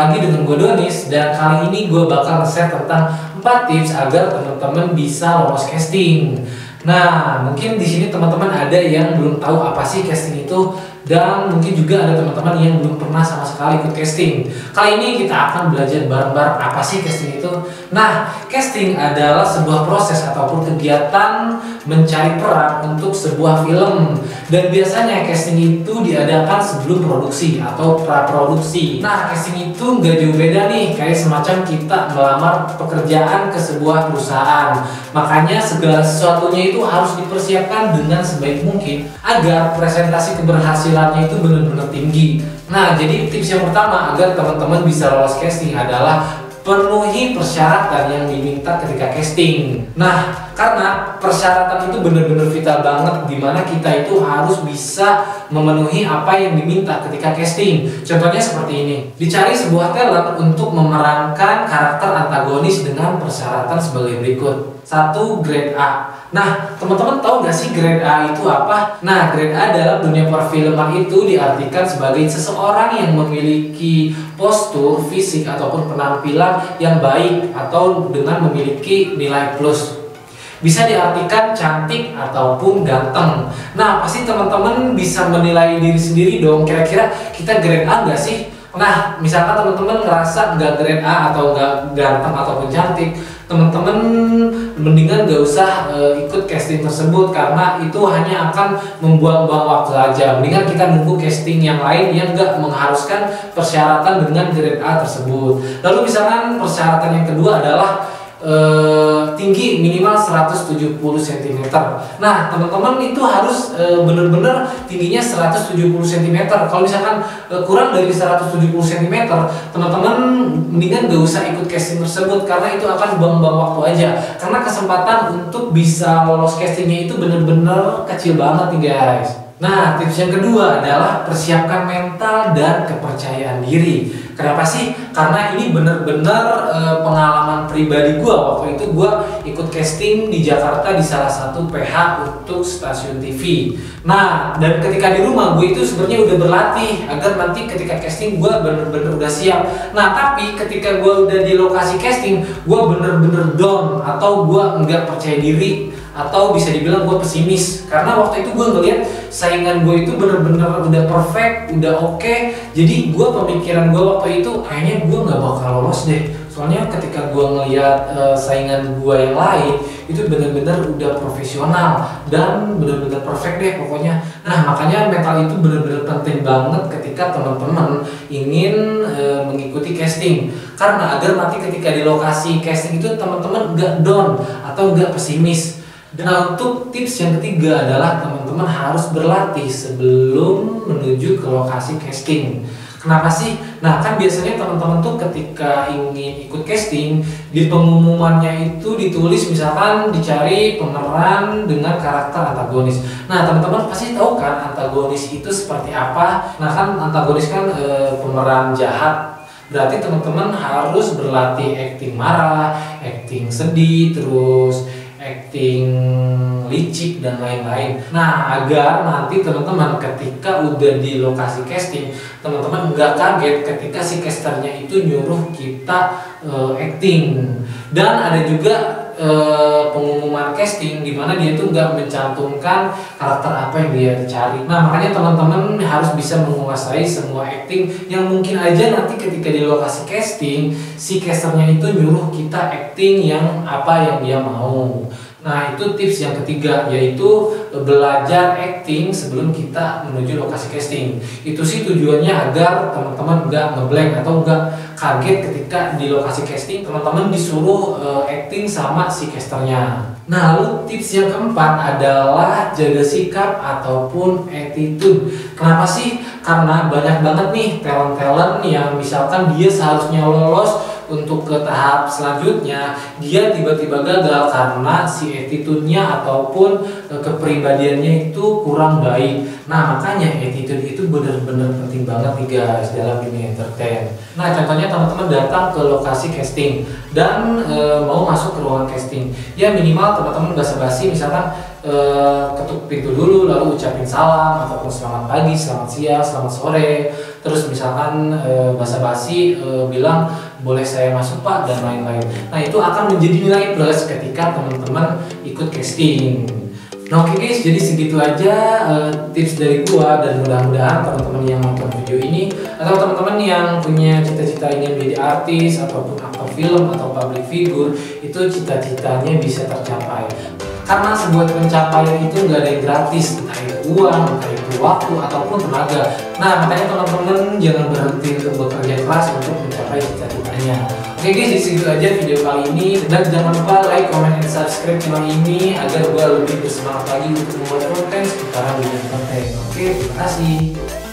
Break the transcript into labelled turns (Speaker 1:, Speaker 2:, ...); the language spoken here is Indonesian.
Speaker 1: lagi dengan gue Donis, dan kali ini gue bakal nge-share tentang 4 tips agar teman-teman bisa lolos casting. Nah, mungkin di sini teman-teman ada yang belum tahu apa sih casting itu, dan mungkin juga ada teman-teman yang belum pernah sama sekali ikut casting. Kali ini kita akan belajar bareng-bareng apa sih casting itu. Nah, casting adalah sebuah proses ataupun kegiatan mencari peran untuk sebuah film, dan biasanya casting itu diadakan sebelum produksi atau praproduksi. Nah, casting itu nggak jauh beda nih, kayak semacam kita melamar pekerjaan ke sebuah perusahaan. Makanya segala sesuatunya itu harus dipersiapkan dengan sebaik mungkin agar presentasi keberhasilannya itu benar-benar tinggi. Nah, jadi tips yang pertama agar teman-teman bisa lolos casting adalah penuhi persyaratan yang diminta ketika casting. Nah, karena persyaratan itu benar-benar vital banget, dimana kita itu harus bisa memenuhi apa yang diminta ketika casting. Contohnya seperti ini: dicari sebuah talent untuk memerankan karakter antagonis dengan persyaratan sebagai berikut. 1. Grade A. Nah, teman-teman tahu gak sih grade A itu apa? Nah, grade A dalam dunia perfilman itu diartikan sebagai seseorang yang memiliki postur, fisik, ataupun penampilan yang baik atau dengan memiliki nilai plus. Bisa diartikan cantik ataupun ganteng. Nah, pasti teman-teman bisa menilai diri sendiri dong, kira-kira kita grade A gak sih? Nah, misalkan teman-teman ngerasa gak grade A atau gak ganteng ataupun cantik, teman-teman mendingan gak usah ikut casting tersebut, karena itu hanya akan membuang-buang waktu aja. Mendingan kita nunggu casting yang lain yang gak mengharuskan persyaratan dengan grade A tersebut. Lalu misalkan persyaratan yang kedua adalah tinggi minimal 170 cm. Nah, teman-teman itu harus benar-benar tingginya 170 cm. Kalau misalkan kurang dari 170 cm, teman-teman mendingan gak usah ikut casting tersebut, karena itu akan buang-buang waktu aja. Karena kesempatan untuk bisa lolos castingnya itu benar-benar kecil banget nih guys. Nah, tips yang kedua adalah persiapkan mental dan kepercayaan diri. Kenapa sih? Karena ini benar-benar pengalaman pribadi gue. Waktu itu gue ikut casting di Jakarta di salah satu PH untuk stasiun TV. Nah, dan ketika di rumah gue itu sebenarnya udah berlatih agar nanti ketika casting gue benar-benar udah siap. Nah, tapi ketika gue udah di lokasi casting, gue benar-benar down atau gue nggak percaya diri, atau bisa dibilang gue pesimis, karena waktu itu gue ngeliat saingan gue itu bener-bener udah perfect, udah oke. Jadi gue pemikiran gue waktu itu kayaknya gue nggak bakal lolos deh. Soalnya ketika gue ngeliat saingan gue yang lain itu bener-bener udah profesional dan bener-bener perfect deh pokoknya. Nah, makanya mental itu bener-bener penting banget ketika teman-teman ingin mengikuti casting, karena agar nanti ketika di lokasi casting itu teman-teman nggak down atau nggak pesimis. Nah, untuk tips yang ketiga adalah teman-teman harus berlatih sebelum menuju ke lokasi casting. Kenapa sih? Nah, kan biasanya teman-teman tuh ketika ingin ikut casting, di pengumumannya itu ditulis misalkan dicari pemeran dengan karakter antagonis. Nah, teman-teman pasti tahu kan antagonis itu seperti apa? Nah, kan antagonis kan pemeran jahat. Berarti teman-teman harus berlatih acting marah, acting sedih, terus acting licik dan lain-lain. Nah, agar nanti teman-teman ketika udah di lokasi casting, teman-teman nggak kaget ketika si casternya itu nyuruh kita acting. Dan ada juga pengumuman casting di mana dia tuh nggak mencantumkan karakter apa yang dia cari. Nah, makanya teman-teman harus bisa menguasai semua acting yang mungkin aja nanti ketika di lokasi casting si casternya itu nyuruh kita acting yang apa yang dia mau. Nah, itu tips yang ketiga, yaitu belajar acting sebelum kita menuju lokasi casting. Itu sih tujuannya agar teman-teman nggak ngeblank atau nggak kaget ketika di lokasi casting teman-teman disuruh acting sama si casternya. Nah, lalu tips yang keempat adalah jaga sikap ataupun attitude. Kenapa sih? Karena banyak banget nih talent-talent yang misalkan dia seharusnya lolos untuk ke tahap selanjutnya, dia tiba-tiba gagal karena si attitude-nya ataupun kepribadiannya itu kurang baik. Nah, makanya attitude itu benar-benar penting banget nih guys dalam dunia entertain. Nah, contohnya teman-teman datang ke lokasi casting dan mau masuk ke ruangan casting, ya minimal teman-teman basa-basi, misalkan ketuk pintu dulu, lalu ucapin salam ataupun selamat pagi, selamat siang, selamat sore, terus misalkan basa-basi bilang boleh saya masuk Pak dan lain-lain. Nah itu akan menjadi nilai plus ketika teman-teman ikut casting. Nah oke guys, jadi segitu aja tips dari gua, dan mudah-mudahan teman-teman yang nonton video ini atau teman-teman yang punya cita-cita ingin menjadi artis ataupun aktor film atau public figure itu cita-citanya bisa tercapai. Karena sebuah pencapaian itu nggak ada yang gratis, entah itu uang, entah itu waktu ataupun tenaga. Nah makanya teman-teman jangan berhenti untuk bekerja keras untuk mencapai cita-citanya. Oke guys, jadi segitu aja video kali ini, dan jangan lupa like, comment, dan subscribe channel ini agar gue lebih bersemangat lagi untuk membuat konten seputaran dunia konten. Oke, terima kasih.